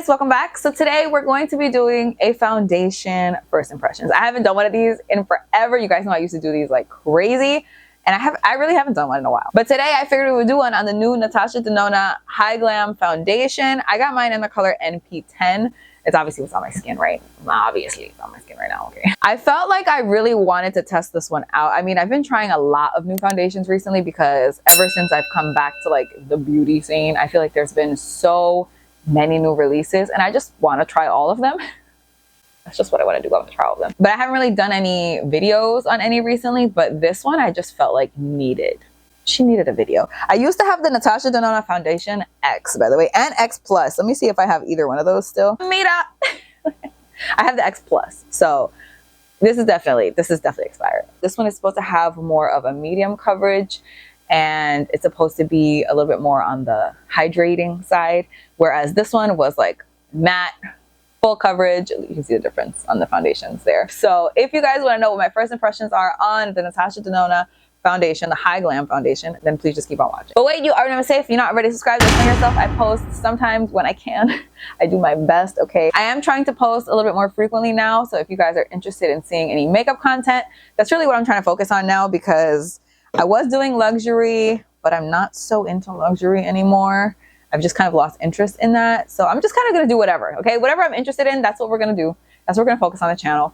guys, welcome back. So today we're going to be doing a foundation first impressions. I haven't done one of these in forever. You guys know I used to do these like crazy, and I really haven't done one in a while. But today I figured we would do one on the new Natasha Denona Hy-Glam foundation. I got mine in the color NP10. It's obviously what's on my skin, right? Obviously it's on my skin right now, okay. I felt like I really wanted to test this one out. I mean, I've been trying a lot of new foundations recently because ever since I've come back to like the beauty scene, I feel like there's been so many new releases and I just want to try all of them. That's just what I want to do. I want to try all of them. But I haven't really done any videos on any recently, but this one I just felt like she needed a video. I used to have the Natasha Denona Foundation X, by the way, and X Plus. Let me see if I have either one of those still. Mira! I have the X Plus. So this is definitely expired. This one is supposed to have more of a medium coverage, and it's supposed to be a little bit more on the hydrating side, whereas this one was like matte, full coverage. You can see the difference on the foundations there. So if you guys want to know what my first impressions are on the Natasha Denona foundation, the Hy-Glam foundation, then please just keep on watching. But wait, you are never safe. If you're not already subscribed, just tell yourself. I post sometimes when I can. I do my best, okay? I am trying to post a little bit more frequently now, so if you guys are interested in seeing any makeup content, that's really what I'm trying to focus on now, because I was doing luxury, but I'm not so into luxury anymore. I've just kind of lost interest in that. So I'm just kind of gonna do whatever, okay? Whatever I'm interested in, that's what we're gonna do. That's what we're gonna focus on the channel.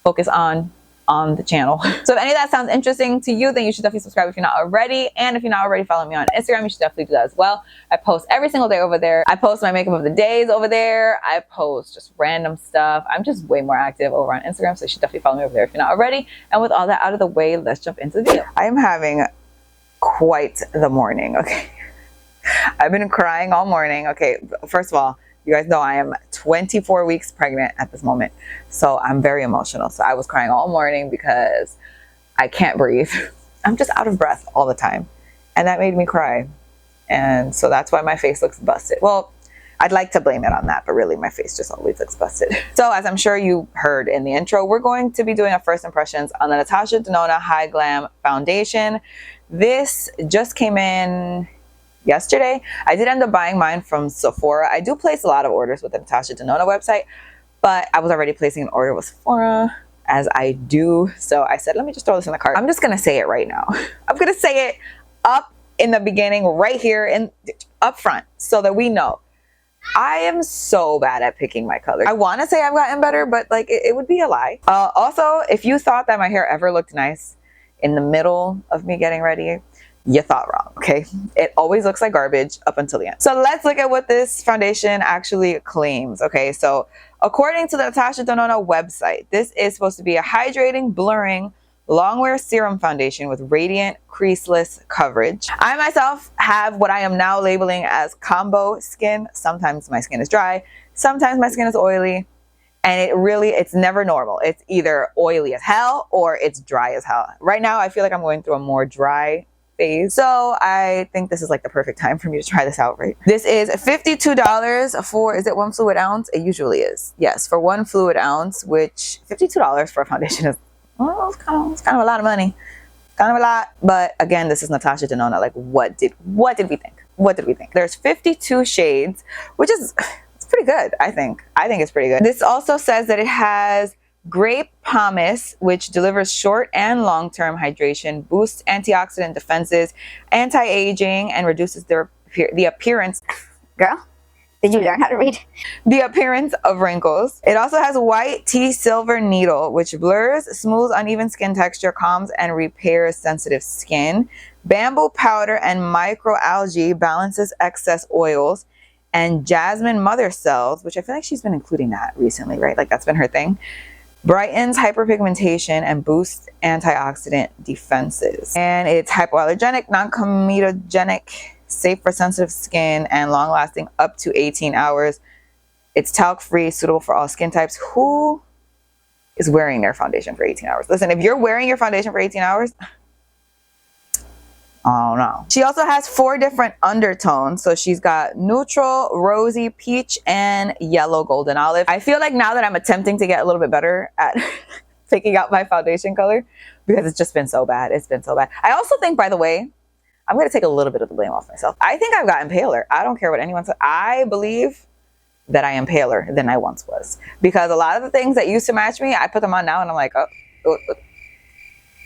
Focus on the channel. So if any of that sounds interesting to you, then you should definitely subscribe if you're not already. And if you're not already following me on Instagram, you should definitely do that as well. I post every single day over there. I post my makeup of the days over there. I post just random stuff. I'm just way more active over on Instagram, so you should definitely follow me over there if you're not already. And with all that out of the way, let's jump into the video. I am having quite the morning, okay? I've been crying all morning. Okay, first of all, you guys know I am 24 weeks pregnant at this moment. So I'm very emotional. So I was crying all morning because I can't breathe. I'm just out of breath all the time. And that made me cry. And so that's why my face looks busted. Well, I'd like to blame it on that, but really my face just always looks busted. So as I'm sure you heard in the intro, we're going to be doing a first impressions on the Natasha Denona Hy-Glam foundation. This just came in yesterday. I did end up buying mine from Sephora. I do place a lot of orders with the Natasha Denona website, but I was already placing an order with Sephora, as I do. So I said, let me just throw this in the cart. I'm just gonna say it right now. I'm gonna say it up in the beginning, right here and up front, so that we know. I am so bad at picking my color. I want to say I've gotten better, but like it would be a lie. Also, if you thought that my hair ever looked nice in the middle of me getting ready, you thought wrong, okay? It always looks like garbage up until the end. So let's look at what this foundation actually claims, okay? So according to the Natasha Denona website, this is supposed to be a hydrating, blurring, long-wear serum foundation with radiant, creaseless coverage. I myself have what I am now labeling as combo skin. Sometimes my skin is dry, sometimes my skin is oily, and it's never normal. It's either oily as hell or it's dry as hell. Right now, I feel like I'm going through a more dry phase. So I think this is like the perfect time for me to try this out, right? This is $52 for, is it 1 fluid ounce? It usually is. Yes, for 1 fluid ounce, which $52 for a foundation is, well, it's kind of a lot of money. Kind of a lot. But again, this is Natasha Denona. Like, what did we think? What did we think? There's 52 shades, which is, it's pretty good, I think. I think it's pretty good. This also says that it has grape pomace, which delivers short and long-term hydration, boosts antioxidant defenses, anti-aging, and reduces the appearance. Girl, did you learn how to read? The appearance of wrinkles. It also has white tea silver needle, which blurs, smooths uneven skin texture, calms and repairs sensitive skin. Bamboo powder and microalgae balances excess oils. And jasmine mother cells, which I feel like she's been including that recently, right? Like that's been her thing. Brightens hyperpigmentation and boosts antioxidant defenses. And it's hypoallergenic, non-comedogenic, safe for sensitive skin, and long-lasting up to 18 hours. It's talc-free, suitable for all skin types. Who is wearing their foundation for 18 hours? Listen, if you're wearing your foundation for 18 hours, oh no. She also has 4 different undertones. So she's got neutral, rosy, peach, and yellow golden olive. I feel like now that I'm attempting to get a little bit better at picking out my foundation color, because it's just been so bad. It's been so bad. I also think, by the way, I'm going to take a little bit of the blame off myself. I think I've gotten paler. I don't care what anyone says. I believe that I am paler than I once was. Because a lot of the things that used to match me, I put them on now and I'm like, oh.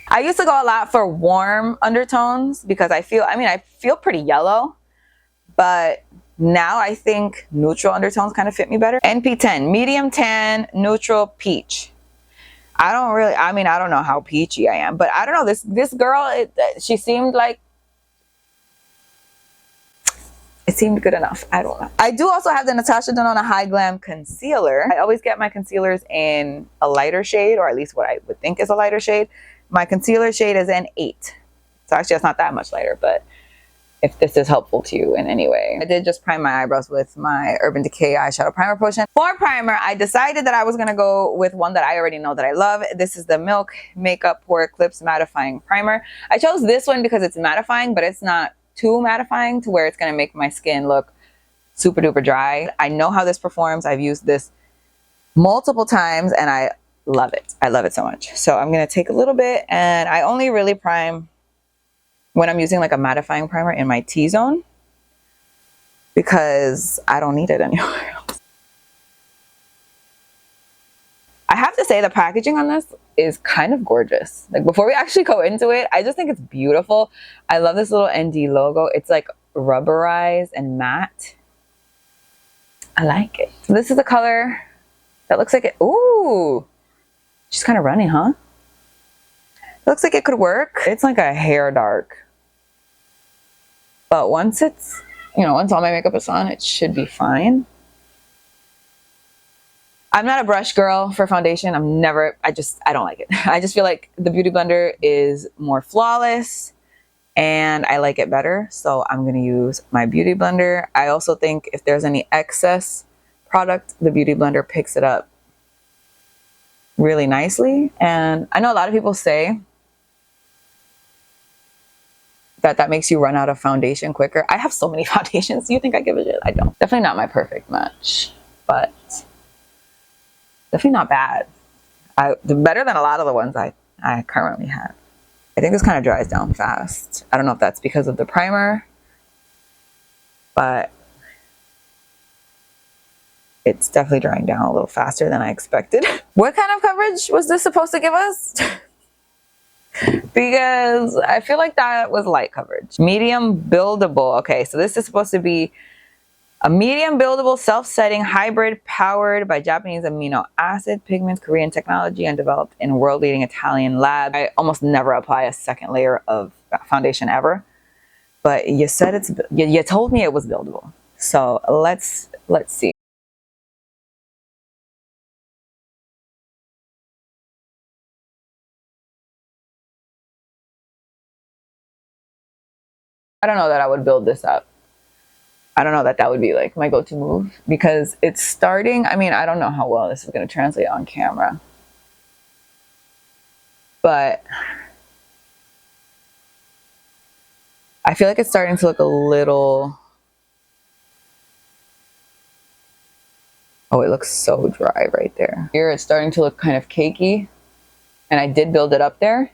I used to go a lot for warm undertones because I feel pretty yellow, but now I think neutral undertones kind of fit me better. NP10, medium tan, neutral peach. I don't know how peachy I am, but I don't know, this girl, she seemed like, it seemed good enough. I don't know. I do also have the Natasha Denona Hy-Glam concealer. I always get my concealers in a lighter shade, or at least what I would think is a lighter shade. My concealer shade is an 8. So actually it's not that much lighter, but if this is helpful to you in any way. I did just prime my eyebrows with my Urban Decay eyeshadow primer potion. For primer, I decided that I was gonna go with one that I already know that I love. This is the Milk Makeup Pore Eclipse Mattifying Primer. I chose this one because it's mattifying, but it's not too mattifying to where it's gonna make my skin look super duper dry. I know how this performs. I've used this multiple times and I love it. I love it so much. So I'm gonna take a little bit, and I only really prime when I'm using like a mattifying primer in my T-zone because I don't need it anywhere else. I have to say the packaging on this is kind of gorgeous. Like before we actually go into it, I just think it's beautiful. I love this little ND logo. It's like rubberized and matte. I like it. So this is the color that looks like it. Ooh, she's kind of runny, huh? It looks like it could work. It's like a hair dark. But once it's, once all my makeup is on, it should be fine. I'm not a brush girl for foundation. I don't like it. I just feel like the Beauty Blender is more flawless and I like it better. So I'm going to use my Beauty Blender. I also think if there's any excess product, the Beauty Blender picks it up really nicely. And I know a lot of people say that makes you run out of foundation quicker. I have so many foundations. Do you think I give a shit? I don't. Definitely not my perfect match, but definitely not bad. Better than a lot of the ones I currently have. I think this kind of dries down fast. I don't know if that's because of the primer, but it's definitely drying down a little faster than I expected. What kind of coverage was this supposed to give us? Because I feel like that was light coverage. Medium buildable. Okay, so this is supposed to be a medium buildable self-setting hybrid powered by Japanese amino acid pigments, Korean technology, and developed in world-leading Italian lab. I almost never apply a second layer of foundation ever, but you said you told me it was buildable. So let's see. I don't know that I would build this up. I don't know that would be like my go-to move because it's starting. I mean, I don't know how well this is going to translate on camera, but I feel like it's starting to look a little, oh, it looks so dry right there. Here it's starting to look kind of cakey, and I did build it up there.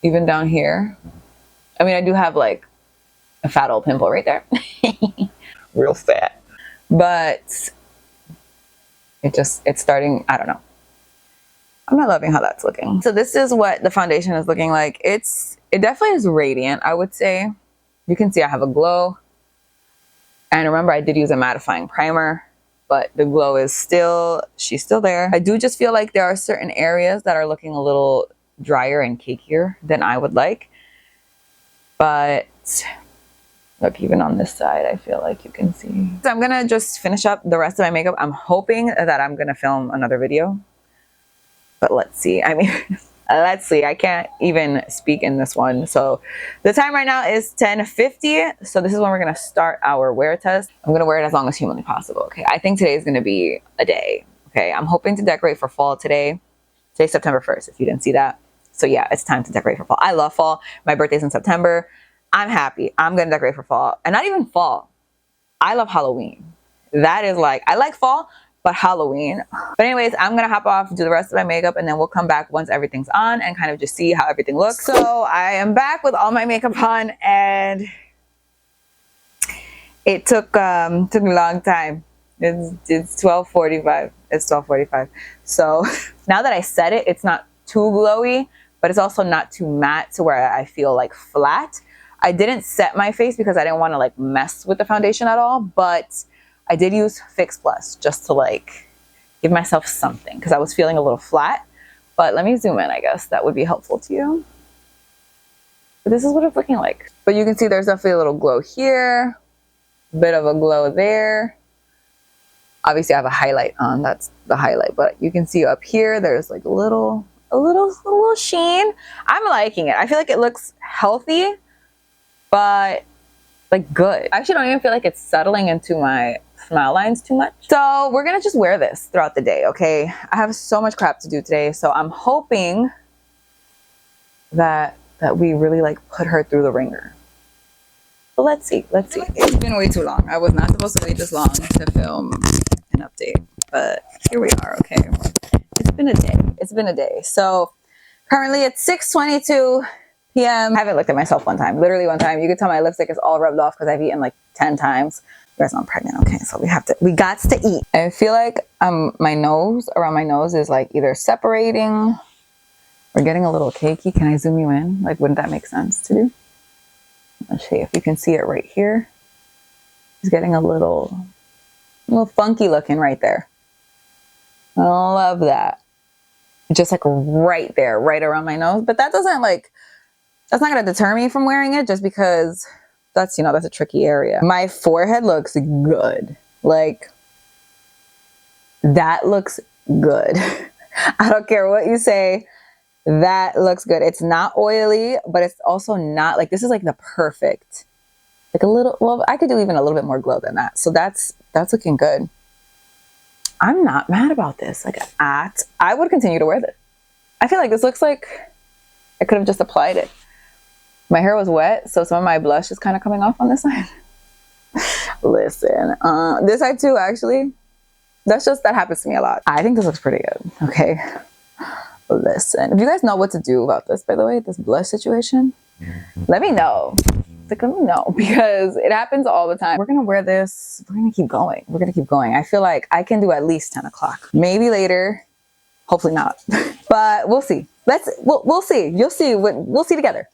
Even down here. I mean, I do have like a fat old pimple right there. Real fat. But it's starting, I don't know. I'm not loving how that's looking. So this is what the foundation is looking like. It definitely is radiant, I would say. You can see I have a glow. And remember, I did use a mattifying primer, but the glow is she's still there. I do just feel like there are certain areas that are looking a little drier and cakier than I would like. But look, even on this side, I feel like you can see. So I'm gonna just finish up the rest of my makeup. I'm hoping that I'm gonna film another video, but let's see. I mean, let's see. I can't even speak in this one. So the time right now is 10:50. So this is when we're gonna start our wear test. I'm gonna wear it as long as humanly possible. Okay. I think today is gonna be a day. Okay. I'm hoping to decorate for fall today. Today's September 1st, if you didn't see that. So yeah, it's time to decorate for fall. I love fall. My birthday's in September. I'm happy. I'm gonna decorate for fall. And not even fall. I love Halloween. That is like, I like fall, but Halloween. But anyways, I'm gonna hop off, do the rest of my makeup, and then we'll come back once everything's on and kind of just see how everything looks. So I am back with all my makeup on, and It took me a long time. It's 12:45. It's 12:45. So now that I set it, it's not too glowy, but it's also not too matte to where I feel like flat. I didn't set my face because I didn't want to like mess with the foundation at all, but I did use Fix Plus just to like give myself something because I was feeling a little flat. But let me zoom in, I guess that would be helpful to you. But this is what it's looking like. But you can see there's definitely a little glow here, bit of a glow there. Obviously I have a highlight on, that's the highlight, but you can see up here there's like a little sheen. I'm liking it. I feel like it looks healthy, but like good. I actually don't even feel like it's settling into my smile lines too much. So we're gonna just wear this throughout the day, okay? I have so much crap to do today, so I'm hoping that we really like put her through the ringer. But let's see. It's been way too long. I was not supposed to wait this long to film an update, but here we are, okay? It's been a day. It's been a day. So currently it's 6:22 p.m. I haven't looked at myself one time, literally one time. You can tell my lipstick is all rubbed off because I've eaten like 10 times. You guys know I'm pregnant, okay? So we got to eat. I feel like my nose, around my nose is like either separating or getting a little cakey. Can I zoom you in? Like, wouldn't that make sense to do? Let's see if you can see it right here. It's getting a little funky looking right there. I love that. Just like right there, right around my nose. But that doesn't like, that's not gonna deter me from wearing it just because that's, you know, that's a tricky area. My forehead looks good. Like, that looks good. I don't care what you say. That looks good. It's not oily, but it's also not like, this is like the perfect, like a little, well, I could do even a little bit more glow than that. So that's looking good. I'm not mad about this. Like, I would continue to wear this. I feel like this looks like I could have just applied it. My hair was wet, so some of my blush is kind of coming off on this side. Listen, this side too, actually. That happens to me a lot. I think this looks pretty good, okay? Listen, if you guys know what to do about this, by the way, this blush situation, let me know. Like, let me know, because it happens all the time. We're gonna wear this, we're gonna keep going. We're gonna keep going. I feel like I can do at least 10 o'clock. Maybe later, hopefully not. But we'll see. We'll see. You'll see, we'll see together.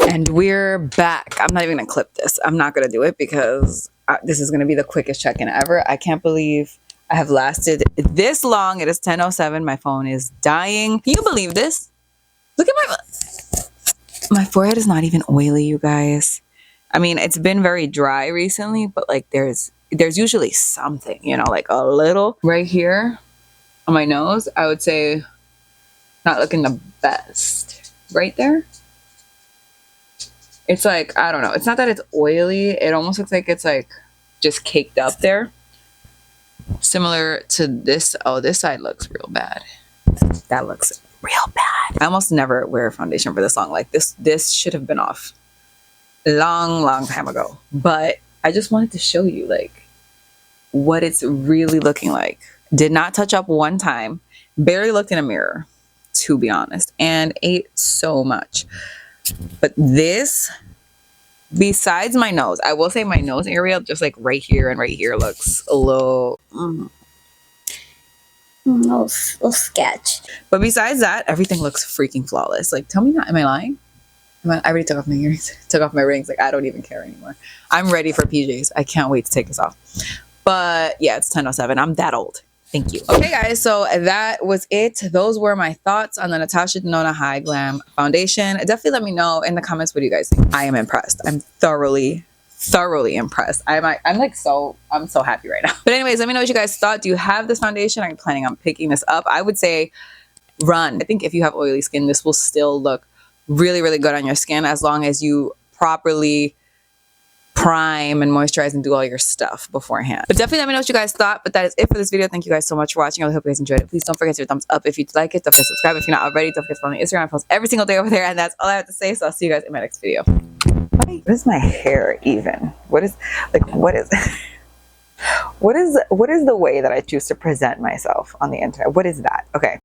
And we're back. I'm not even gonna clip this. I'm not gonna do it because this is gonna be the quickest check-in ever. I can't believe I have lasted this long. It is 10:07. My phone is dying. Can you believe this? Look at my forehead is not even oily, you guys. I mean, it's been very dry recently, but like there's usually something, you know, like a little right here on my nose. I would say not looking the best. Right there. It's like, I don't know. It's not that it's oily. It almost looks like it's like just caked up there. Similar to this. Oh, this side looks real bad. That looks real bad. I almost never wear foundation for this long. Like this should have been off a long time ago. But I just wanted to show you like what it's really looking like. Did not touch up one time. Barely looked in a mirror, to be honest. And ate so much. But this, besides my nose, I will say my nose area, just like right here and right here, looks a little, little sketch. But besides that, everything looks freaking flawless. Like, tell me not, am I lying? I already took off my earrings, took off my rings. Like, I don't even care anymore. I'm ready for PJs. I can't wait to take this off. But yeah, it's 10:07. I'm that old. Thank you. Okay, guys, so that was it. Those were my thoughts on the Natasha Denona Hy-Glam foundation. Definitely let me know in the comments what do you guys think. I am impressed. I'm thoroughly impressed. I'm so happy right now. But anyways, let me know what you guys thought. Do you have this foundation? Are you planning on picking this up? I would say run. I think if you have oily skin, this will still look really good on your skin as long as you properly prime and moisturize and do all your stuff beforehand. But definitely let me know what you guys thought. But that is it for this video. Thank you guys so much for watching. I really hope you guys enjoyed it. Please don't forget to hit a thumbs up if you like it. Don't forget to subscribe if you're not already. Don't forget to follow me on Instagram. I post every single day over there. And that's all I have to say. So I'll see you guys in my next video. Bye. What is my hair even? What is the way that I choose to present myself on the internet? What is that? Okay.